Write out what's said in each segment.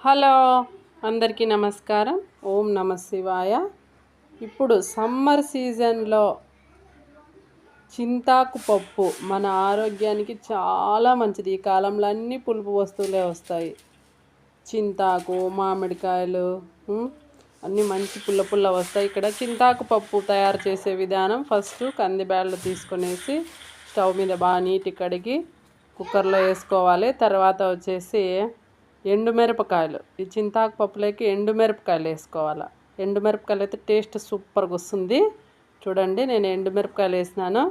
Hello అందరికీ నమస్కారం. ఓం నమ శివాయ. ఇప్పుడు సమ్మర్ సీజన్లో చింతాకు పప్పు మన ఆరోగ్యానికి చాలా మంచిది. ఈ కాలంలో అన్ని పులుపు వస్తువులే వస్తాయి. చింతాకు, మామిడికాయలు అన్నీ మంచి పుల్ల పుల్ల వస్తాయి. ఇక్కడ చింతాకు పప్పు తయారు చేసే విధానం: ఫస్ట్ కందిబ్యాళ్ళు తీసుకునేసి స్టవ్ మీద బాగా నీటి కడిగి కుక్కర్లో వేసుకోవాలి. తర్వాత వచ్చేసి ఎండుమిరపకాయలు, ఈ చింతాకు పప్పులోకి ఎండుమిరపకాయలు వేసుకోవాలి. ఎండుమిరపకాయలు అయితే టేస్ట్ సూపర్గా వస్తుంది. చూడండి, నేను ఎండుమిరపకాయలు వేసినాను.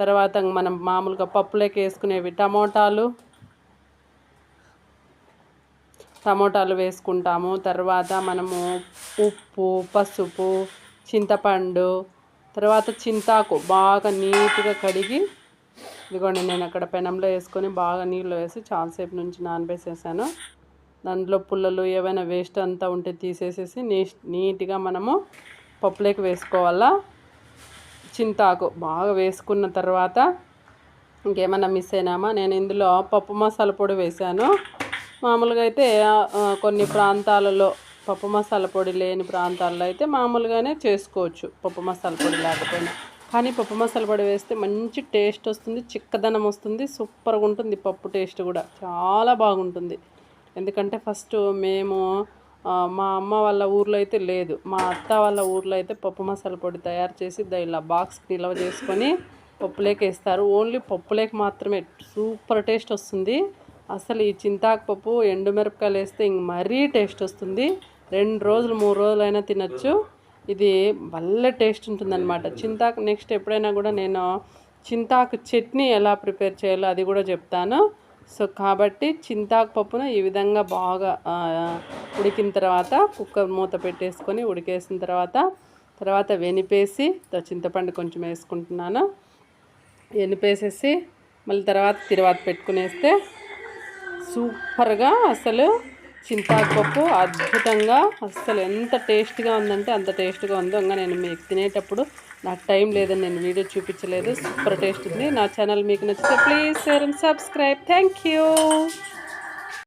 తర్వాత మనం మామూలుగా పప్పులోకి వేసుకునేవి టమోటాలు వేసుకుంటాము. తర్వాత మనము ఉప్పు, పసుపు, చింతపండు, తర్వాత చింతాకు బాగా నీట్గా కడిగి, ఇదిగోండి నేను అక్కడ పెనంలో వేసుకొని బాగా నీళ్ళు వేసి చాలాసేపు నుంచి నానబెట్టేసాను. దాంట్లో పుల్లలు ఏవైనా వేస్ట్ అంతా ఉంటే తీసేసేసి నీట్గా మనము పప్పులోకి వేసుకోవాలా. చింతాకు బాగా వేసుకున్న తర్వాత ఇంకేమైనా మిస్ అయినామా, నేను ఇందులో పప్పు మసాలా పొడి వేశాను. మామూలుగా అయితే కొన్ని ప్రాంతాలలో పప్పు మసాలా పొడి లేని ప్రాంతాల్లో అయితే మామూలుగానే చేసుకోవచ్చు, పప్పు మసాలా పొడి లేకపోయినా. కానీ పప్పు మసాలా పొడి వేస్తే మంచి టేస్ట్ వస్తుంది, చిక్కదనం వస్తుంది, సూపర్గా ఉంటుంది. పప్పు టేస్ట్ కూడా చాలా బాగుంటుంది. ఎందుకంటే ఫస్ట్ మేము మా అమ్మ వాళ్ళ ఊర్లో అయితే లేదు, మా అత్త వాళ్ళ ఊర్లో అయితే పప్పు మసాలా పొడి తయారు చేసి ఇలా బాక్స్కి నిల్వ చేసుకొని పప్పులోకి వేస్తారు. ఓన్లీ పప్పులోకి మాత్రమే సూపర్ టేస్ట్ వస్తుంది. అసలు ఈ చింతాకు పప్పు ఎండుమిరపకాయలు వేస్తే ఇంక మరీ టేస్ట్ వస్తుంది. 2 రోజులు 3 రోజులైనా తినచ్చు. ఇది భలే టేస్ట్ ఉంటుందన్నమాట. చింతాకు నెక్స్ట్ ఎప్పుడైనా కూడా నేను చింతాకు చట్నీ ఎలా ప్రిపేర్ చేయాలో అది కూడా చెప్తాను. సో కాబట్టి చింతాకు పప్పును ఈ విధంగా బాగా ఉడికిన తర్వాత కుక్కర్ మూత పెట్టేసుకొని ఉడికేసిన తర్వాత వెనిపేసి చింతపండు కొంచెం వేసుకుంటున్నాను. వెనిపేసేసి మళ్ళీ తర్వాత పెట్టుకునేస్తే సూపర్గా అసలు చింతాకు పప్పు అద్భుతంగా, అసలు ఎంత టేస్ట్గా ఉందంటే అంత టేస్ట్గా ఉందో. ఇంకా నేను మీకు తినేటప్పుడు నాకు టైం లేదని నేను వీడియో చూపించలేదు. సూపర్ టేస్ట్ ఉంది. నా ఛానల్ మీకు నచ్చితే please share and subscribe. Thank you.